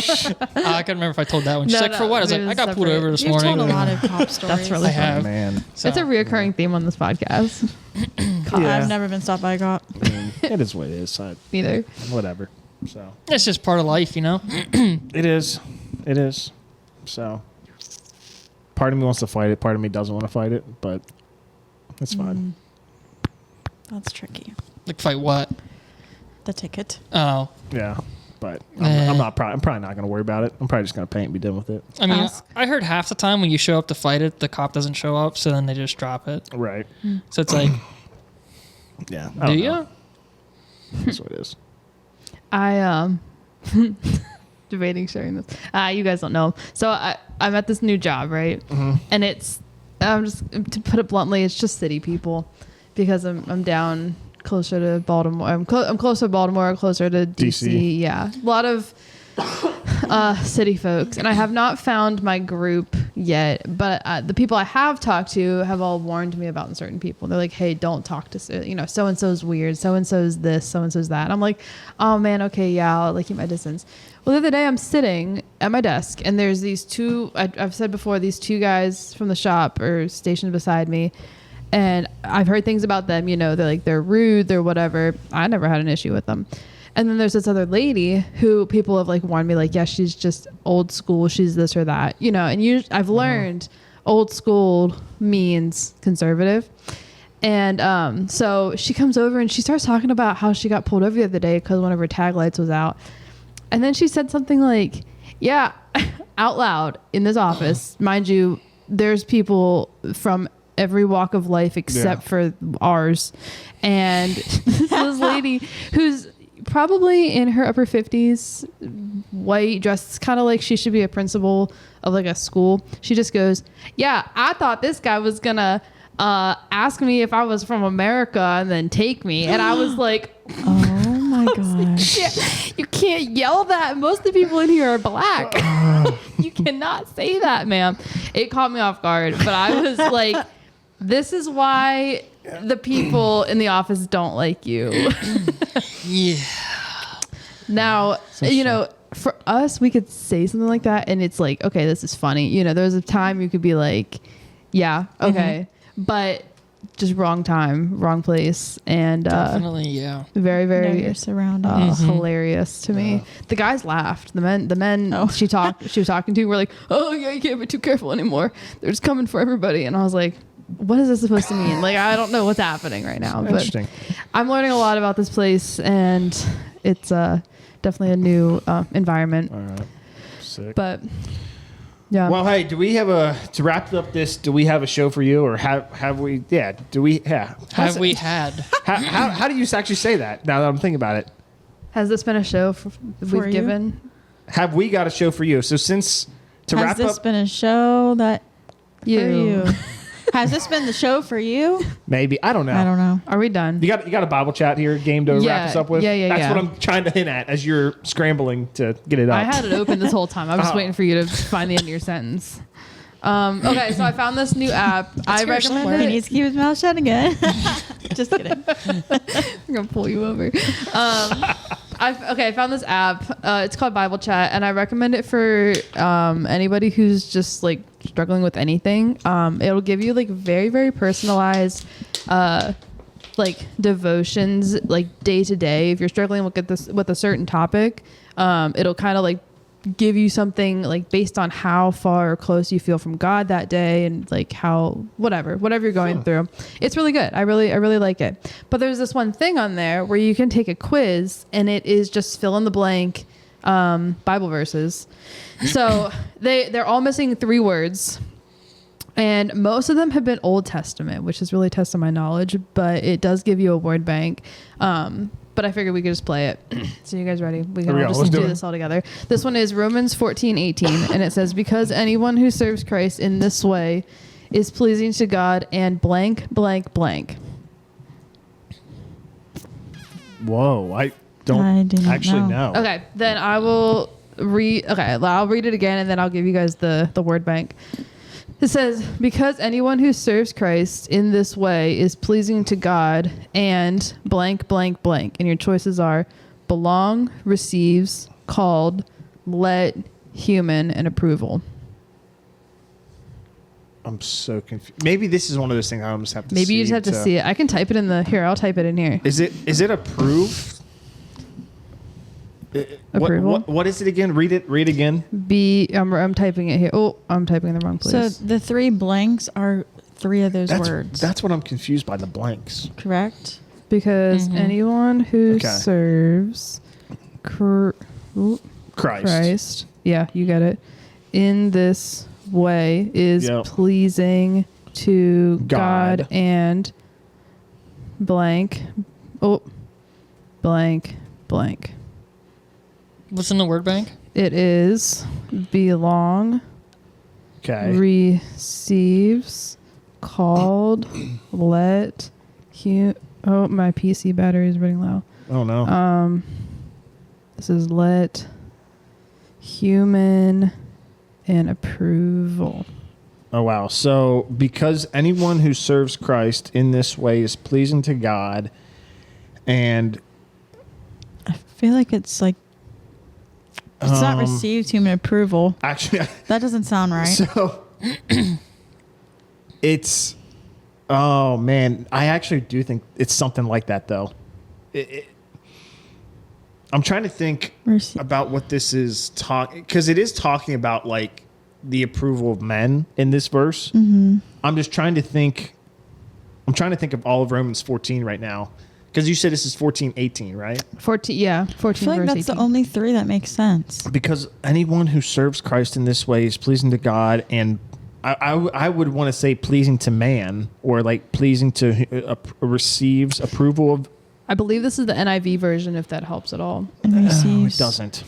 I couldn't remember if I told that one. She's No, like, no, "For what?" I was like, maybe "I it's got pulled separate. over this You've morning." told a lot of cop stories. That's really I have. Man, So, It's a reoccurring theme on this podcast. Yeah. I've never been stopped by a cop. I mean, it is what it is. Neither. Whatever. So it's just part of life, you know. it is. It is. So part of me wants to fight it. Part of me doesn't want to fight it, but it's fine. That's tricky. Like fight what? The ticket. Oh, Yeah, but Eh. I'm probably not going to worry about it. I'm probably just going to pay it and be done with it. I mean, Ask. I heard half the time when you show up to fight it, the cop doesn't show up, so then they just drop it. Right. So it's like, Yeah. do you? That's what it is. I debating sharing this. You guys don't know. So I'm at this new job, right? And it's I'm just to put it bluntly, it's just city people because I'm down closer to Baltimore. I'm closer to Baltimore, closer to DC. DC. Yeah, a lot of city folks, and I have not found my group yet. But the people I have talked to have all warned me about certain people. They're like, "Hey, don't talk to so and so's weird. So and so's this. So and so's that." And I'm like, "Oh man, okay, yeah, I'll like keep my distance." Well, the other day I'm sitting at my desk, and there's these two. I've said before, these two guys from the shop are stationed beside me. And I've heard things about them, they're rude, they're whatever. I never had an issue with them. And then there's this other lady who people have like warned me, like, yeah, she's just old school. She's this or that, and I've learned old school means conservative. And so she comes over and she starts talking about how she got pulled over the other day because one of her tag lights was out. And then she said something like, yeah, out loud in this office, mind you, there's people from every walk of life except for ours. And this lady who's probably in her upper 50s, white, dressed kind of like she should be a principal of like a school. She just goes, yeah, I thought this guy was gonna ask me if I was from America and then take me. And I was like, Oh my gosh. yeah, you can't yell that. Most of the people in here are black. You cannot say that, ma'am. It caught me off guard, but I was like, this is why the people in the office don't like you. Yeah. Now, you know, for us, we could say something like that and it's like, okay, this is funny. You know, there's a time you could be like, yeah, okay. But just wrong time, wrong place. And Definitely, yeah. very, Know very your surroundings. hilarious to me. The guys laughed. The men she was talking to were like, oh yeah, you can't be too careful anymore. They're just coming for everybody. And I was like, what is this supposed to mean? Like, I don't know what's happening right now. But Interesting. I'm learning a lot about this place, and it's definitely a new environment. All right. Sick. But yeah, Well, hey, do we have to wrap up this? Do we have a show for you, or have we? Yeah. Do we? Yeah. Have we had? How do you actually say that? Now that I'm thinking about it, has this been a show that For we've you? given? have we got a show for you? So since to Has wrap this up, been a show that for You. you? Has this been the show for you? maybe I don't know. I don't know. Are we done? You got a Bible chat here game to Yeah, wrap us up with? yeah, That's yeah. what I'm trying to hint at as you're scrambling to get it up. I had it open this whole time. I was just waiting for you to find the end of your sentence. Okay, so I found this new app. I here recommend somewhere. He it. needs to keep his mouth shut again. Just kidding. I'm gonna pull you over. I found this app. It's called Bible Chat, and I recommend it for anybody who's just like struggling with anything. It'll give you like very, very personalized like devotions, like day to day. If you're struggling with a certain topic, it'll kind of like give you something like based on how far or close you feel from God that day, and like how whatever you're going through. It's really good. I really like it. But there's this one thing on there where you can take a quiz, and it is just fill in the blank Bible verses. So they're all missing 3 words. And most of them have been Old Testament, which is really testing my knowledge, but it does give you a word bank. But I figured we could just play it. So you guys ready? We can Here we all go. just Let's do do it. this all together. This one is Romans 14:18, and it says, because anyone who serves Christ in this way is pleasing to God and blank, blank, blank. Whoa, I don't I do not actually know. know. Okay, then I will read. Okay, I'll read it again, and then I'll give you guys the word bank. It says, because anyone who serves Christ in this way is pleasing to God and blank, blank, blank. And your choices are belong, receives, called, let, human, and approval. I'm so confused. Maybe this is one of those things I almost have to see. Maybe you just have to see it. I can type it in here. I'll type it in here. Is it approved? Approval? What is it again? Read again. I'm typing it here. Oh, I'm typing in the wrong So place. the 3 blanks are 3 of those words. That's what I'm confused by, the blanks. correct. Because anyone who Okay. serves Christ. Yeah, you get it. In this way is Yep. pleasing to God and blank. Oh, blank, blank. What's in the word bank? It is belong, Okay. receives, called, let, oh, my PC battery is running low. Oh no. This is let, human, and approval. Oh wow. So because anyone who serves Christ in this way is pleasing to God, and I feel like it's like it's not Um, received human approval. actually, That doesn't sound right. so it's. Oh man, I actually do think it's something like that though. I'm trying to think Mercy. about what this is talking, because it is talking about like the approval of men in this verse. Mm-hmm. I'm just trying to think. I'm trying to think of all of Romans 14 right now, because you said this is 14:18, right? 14, yeah, 14 I feel like verse that's 18. the only 3 that make sense. Because anyone who serves Christ in this way is pleasing to God, and I would want to say pleasing to man, or like pleasing to receives approval of. I believe this is the NIV version, if that helps at all. And Oh, it receives doesn't.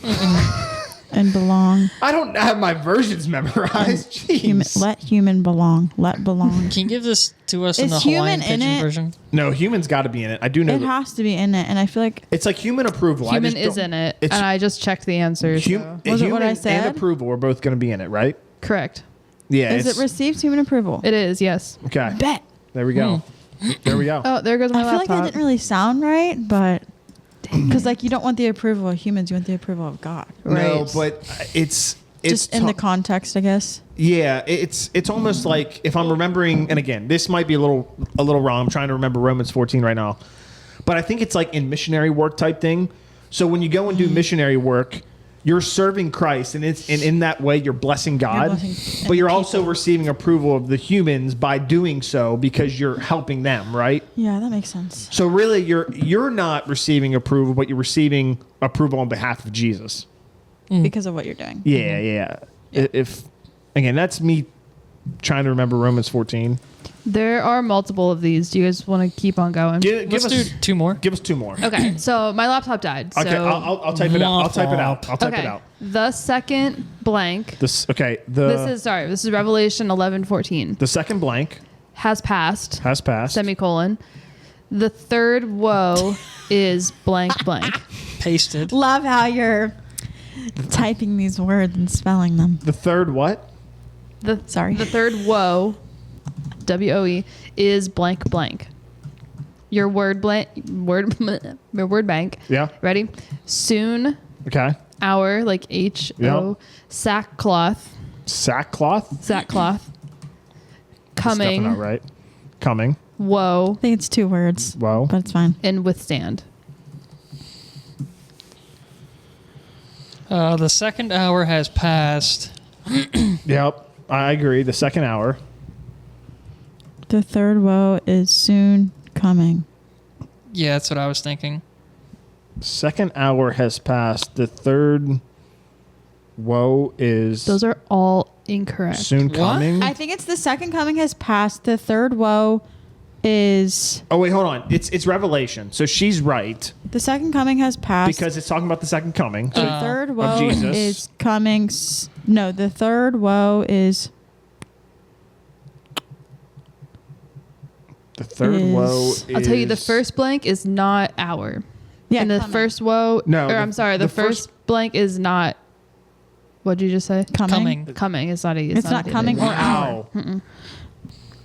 and belong. I don't have my versions memorized. Jeez. Let human belong. Let belong. Can you give this to us in Is the human Hawaiian in Pigeon it? version? No, human's got to be in it. I do know. It has to be in it, and I feel like It's like human approval. Human I just is don't- in it, it's- and I just checked the answers. hum- so. Was it what I human said? and approval are both going to be in it, right? Correct. Yeah. is it it's- receives human approval? It is, yes. okay. Bet. There we go. There we go. Oh, there goes my I feel like laptop. that didn't really sound right, but because like you don't want the approval of humans, you want the approval of God. No, Right. but it's Just in the ta- context, I guess. yeah, it's almost like if I'm remembering, and again, this might be a little wrong. I'm trying to remember Romans 14 right now, but I think it's like in missionary work type thing. So when you go and do missionary work, you're serving Christ, and in that way you're blessing God, blessing but you're the also people. receiving approval of the humans by doing so because you're helping them, right? Yeah, that makes sense. So really, you're not receiving approval, but you're receiving approval on behalf of Jesus. Because of what you're doing. Yeah, yeah. If again, that's me trying to remember Romans 14. There are multiple of these. Do you guys want to keep on going? Give Let's us do 2 more. Give us 2 more. Okay, so my laptop died. So Okay, I'll type it out. I'll type it out. I'll type okay. it out. The second blank. This okay. This is Revelation 11:14. The second blank Has passed. has passed. Semicolon. The third woe is blank blank. Pasted. Love how you're typing these words and spelling them. The third what? Sorry. The third woe, WOE, is blank blank. Your word bank. Yeah. Ready? Soon, Okay. hour, like HO, Yep. sackcloth, Sackcloth. sackcloth. That's Coming, definitely not right. Coming. woe, I think it's 2 words, Whoa. but it's fine. and withstand. The second hour has passed. Yep. I agree. The second hour. The third woe is soon coming. Yeah, that's what I was thinking. Second hour has passed. The third woe is Those are all incorrect. soon What? coming. I think it's the second coming has passed. The third woe is Oh wait, hold on. It's Revelation. So she's right the second coming has passed. because it's talking about the second coming. So the third woe Jesus. is coming. No, the third woe is the third is- woe is I'll tell you, the first blank is not hour. yeah. and the coming. first woe, No, or the- I'm sorry, the the first first- blank is not. What'd you just say? coming. Coming. It's not a. It's not coming or hour. Wow.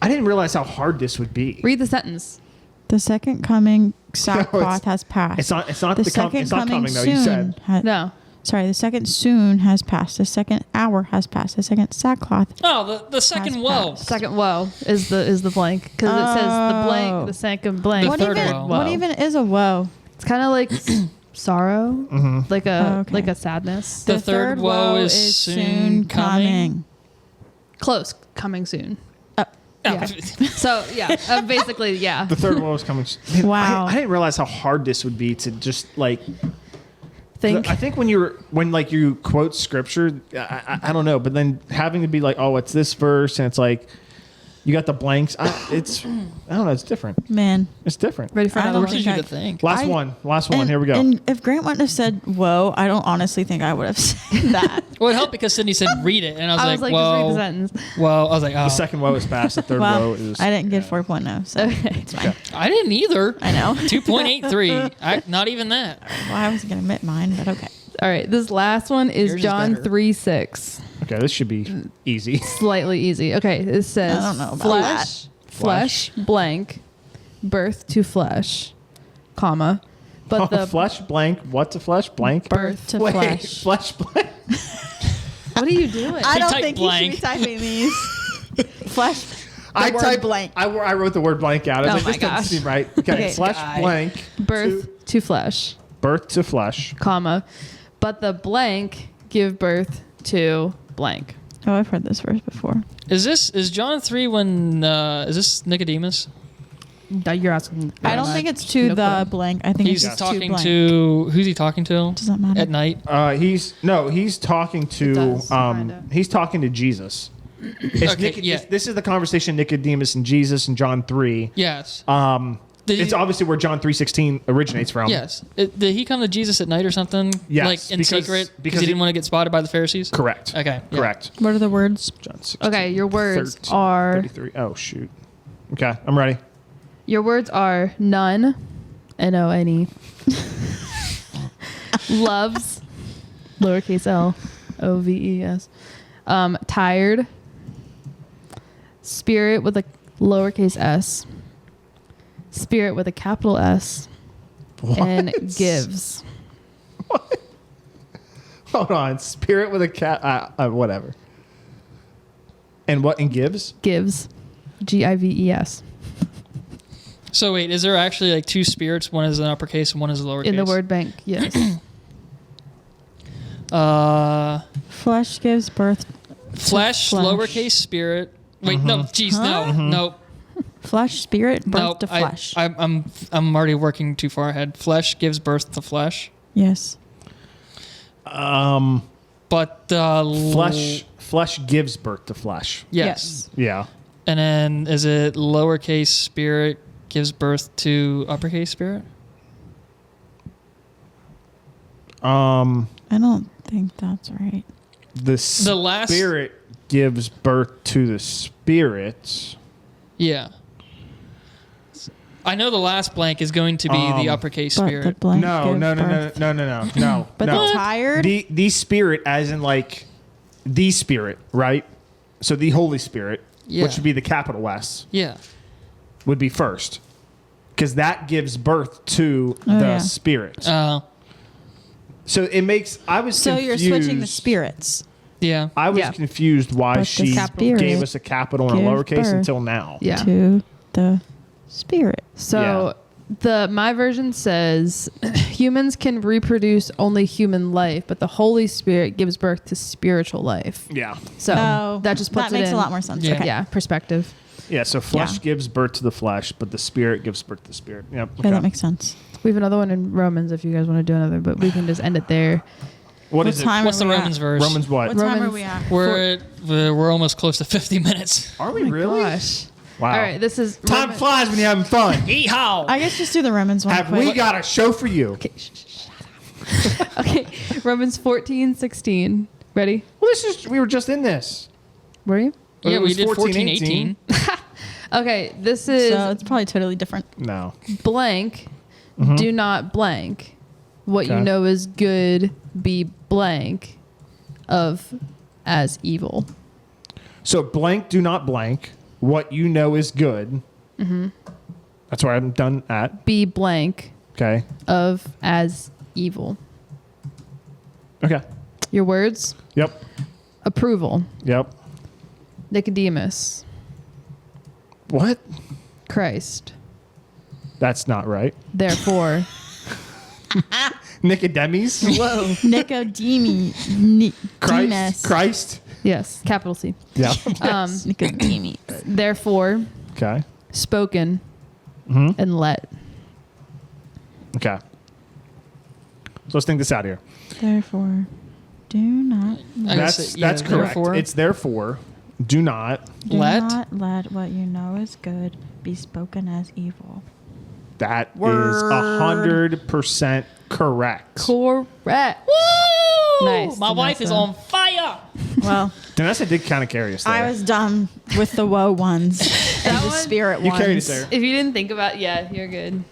I didn't realize how hard this would be. Read the sentence. The second coming sackcloth has passed. It's not. It's not the the. second It's not coming coming though. soon. You said. No. Sorry, the second soon has passed. The second hour has passed. The second sackcloth. Oh, the second Has woe. passed. Second woe is the blank because it says the blank, Oh. the second blank. The What third even? woe. What even is a woe? It's kind of like sorrow, like a Oh, okay. like a sadness. The third woe is soon coming. Close, coming soon. Oh. Yeah. So yeah, basically yeah. The third woe is coming. Man, Wow. I didn't realize how hard this would be to just like. Think I think when you quote scripture, I don't know, but then having to be like, oh, it's this verse, and it's like, you got the blanks. I don't know. It's different. Man. It's different. ready for I another don't Forces one? you think to think. Last I- one. Here we go. And if Grant wouldn't have said whoa, I don't honestly think I would have said that. Well, it helped because Cindy said read it, and I was I was like, like, just read the well, sentence. well, I was like, oh, The second woe is passed. The third woe Well, is. I didn't get 4.0, so it's fine. I didn't either. I know. 2.83. Not even that. Well, I wasn't going to admit mine, but okay. All right, this last one is Yours is John better. 3:6. Okay, this should be easy. Slightly easy. Okay, it says I don't know about flesh, blank, birth to flesh, comma, but the flesh blank. What to flesh blank? Birth to Wait, flesh. flesh blank. what are you doing? I don't type think blank. you should be typing these. Flesh. I word typed blank. I wrote the word blank out. I was Oh like, my this doesn't gosh. seem right. Okay, Okay. flesh Guy. blank. birth to flesh, Birth to flesh. comma, but the blank give birth to blank. Oh, I've heard this verse before. Is John 3 when is this Nicodemus? You're asking. I don't think it's to No the clue. blank. I think He's it's talking blank. to who's he talking to Does that matter? at night? He's talking It to does, kinda. he's talking to Jesus. Okay, yeah. This is the conversation Nicodemus and Jesus in John 3. Yes. Did It's he- obviously where John 3:16 originates from. Yes. Did he come to Jesus at night or something? Yes, Like in because- secret because because he didn't he- want to get spotted by the Pharisees? Correct. Okay, yeah. Correct. What are the words? John 16. Okay, your words 13, are 33. Oh shoot. Okay, I'm ready. your words are none, None, loves, lowercase l, O-V-E-S, tired, spirit with a lowercase s, spirit with a capital S, and gives. Hold on. Spirit with a cat. Whatever. And what? And gives? Gives. Gives. So wait, is there actually like two spirits? One is an uppercase and one is a lowercase. In the word bank, yes. Flesh gives birth. Flesh, flesh. lowercase spirit. Wait, no, jeez, no, nope, Flesh, spirit, birth nope. to flesh. I'm already working too far ahead. Flesh gives birth to flesh, yes. but Flesh gives birth to flesh. yes. Yeah. And then is it lowercase spirit gives birth to uppercase spirit? I don't think that's right. The last- spirit gives birth to the spirits. Yeah. I know the last blank is going to be the uppercase But the spirit. blank No. But no. the tired. The spirit, as in like the spirit, right? So the Holy Spirit, Yeah. which would be the capital S, Yeah. would be first, because that gives birth to the yeah. spirits. Oh. So it makes. I was so confused. you're switching the spirits. Yeah. I was Yeah. confused why But the she spirit gave us a capital and a give lowercase birth. until now. Yeah. To the spirit. So my version says humans can reproduce only human life, but the Holy Spirit gives birth to spiritual life. Yeah. So that just puts that makes it a in, lot more sense. Yeah. Okay. Yeah, perspective. Yeah. So flesh Yeah. gives birth to the flesh, but the spirit gives birth to the spirit. Yep. Yeah, that makes sense. We have another one in Romans if you guys want to do another, but we can just end it there. What What is it? time What's are the we Romans at? verse? Romans what? What time are Romans we at? We're almost close to 50 minutes. Are we Oh my really? gosh. Wow. All right, this is Time Roman- flies when you're having fun. Yeehaw! I guess just do the Romans one. Have quick. we got a show for you? Okay, shut up. Okay, Romans 14:16. Ready? Well, we were just in this. Were you? Yeah, It we was did 14, 18. 18. Okay, this is So it's probably totally different. No. blank. Do not blank. What you Okay. know is good, be blank of as evil. So blank, do not blank. What you know is good. Mm-hmm. That's where I'm done at. Be blank Okay. of as evil. Okay. Your words? Yep. Approval. Yep. Nicodemus. What? Christ. That's not right. Therefore. Nicodemus? Whoa. Nicodemi. Christ? Christ? Yes, capital C. Yeah. Nicodemi. Therefore, Okay. spoken and let. Okay. So let's think this out here. Therefore, do not I guess That's correct. therefore. It's therefore. Do not. do Let? not let what you know is good be spoken as evil. That is Word. 100% correct. Correct. Woo! Nice, My wife is Vanessa. on fire. Well, Vanessa did kind of carry us there. I was done with the woe ones and the one- spirit You ones. carried us there. If you didn't think about you're good.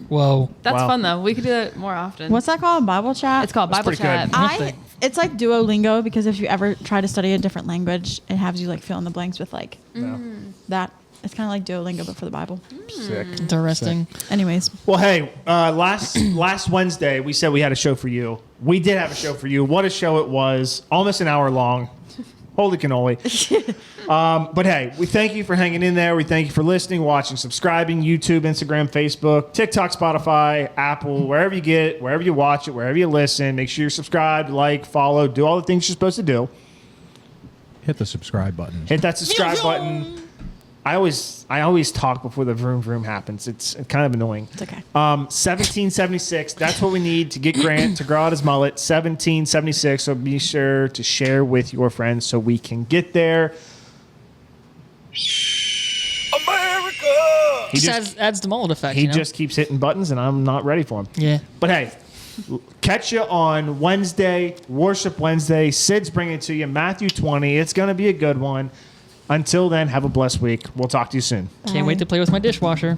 Whoa. That's Wow. fun though. We could do that more often. What's that called? Bible chat? It's called That's Bible pretty Chat. good. It's like Duolingo because if you ever try to study a different language, it has you like fill in the blanks with like No. that. It's kind of like Duolingo but for the Bible. Sick. Interesting. Anyways, Well, hey, last Wednesday we said we had a show for you. We did have a show for you. What a show it was! Almost an hour long. Holy cannoli! But hey, we thank you for hanging in there. We thank you for listening, watching, subscribing. YouTube, Instagram, Facebook, TikTok, Spotify, Apple, wherever you get, wherever you watch it, wherever you listen. Make sure you're subscribed, like, follow, do all the things you're supposed to do. Hit the subscribe button. Hit that subscribe button. I always talk before the vroom vroom happens. It's kind of annoying. it's okay. 1776. That's what we need to get Grant to grow out his mullet. 1776. So be sure to share with your friends so we can get there. America! He Just just, adds the mullet effect. he you know? just keeps hitting buttons, and I'm not ready for him. Yeah. But hey, catch you on Wednesday, Worship Wednesday. Sid's bringing it to you. Matthew 20. It's going to be a good one. Until then, have a blessed week. We'll talk to you soon. Can't wait to play with my dishwasher.